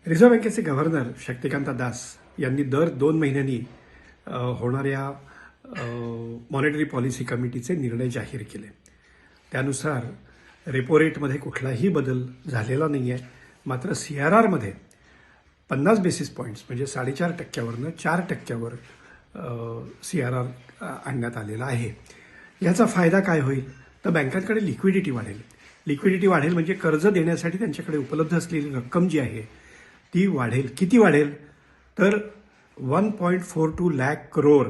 Reserve बँकेचे governor Shaktikanta Das यांनी दर 2 महिन्यांनी होणाऱ्या मॉनिटरी पॉलिसी कमिटीचे निर्णय जाहीर केले. त्यानुसार रेपो रेटमध्ये कुठलाही बदल झालेला नाही आहे. मात्र CRRमध्ये 50 बेसिस पॉईंट्स म्हणजे 4.5% 4%वर CRR आणण्यात आलेला आहे. याचा फायदा काय होईल तर बँकांकडे लिक्विडिटी वाढेल. लिक्विडिटी वाढेल म्हणजे कर्ज देण्यासाठी त्यांच्याकडे उपलब्ध असलेली रक्कम जी आहे ती वाढेल. किती वाढेल तर 1.42 लाख करोड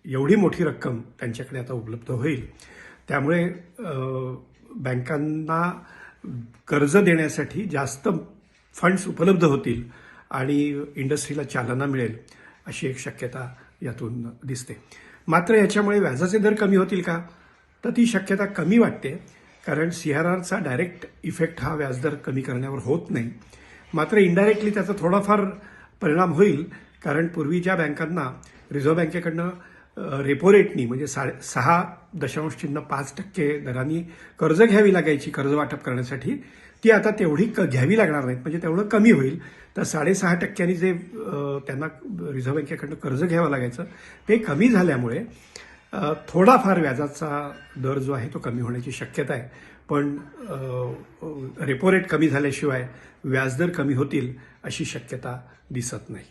एवढी मोठी रक्कम त्यांच्याकडे आता उपलब्ध होईल. त्यामुळे बँकांना कर्ज देण्यासाठी जास्त फंड्स उपलब्ध होतील आणि इंडस्ट्रीला चालना मिळेल अशी एक शक्यता यातून दिसते. मात्र याच्यामुळे व्याजाचे दर कमी होतील का तर ती शक्यता कमी वाटते, कारण CRRचा डायरेक्ट इफेक्ट हा व्याजदर कमी करण्यावर होत नाही. मात्र इनडायरेक्टली त्याचा थोडाफार परिणाम होईल, कारण पूर्वी ज्या बँकांना रिझर्व्ह बँकेकडनं रेपो रेटनी म्हणजे 6.5% दरांनी कर्ज घ्यावी लागायची कर्ज वाटप करण्यासाठी, ती आता तेवढी घ्यावी लागणार नाहीत. म्हणजे तेवढं कमी होईल. तर 6.5% जे त्यांना रिझर्व्ह बँकेकडनं कर्ज घ्यावं लागायचं ते कमी झाल्यामुळे थोडाफार व्याजाचा दर जो आहे तो कमी होण्याची शक्यता आहे. पण रेपो रेट कमी झाल्याशिवाय व्याजदर कमी होतील अशी शक्यता दिसत नाही.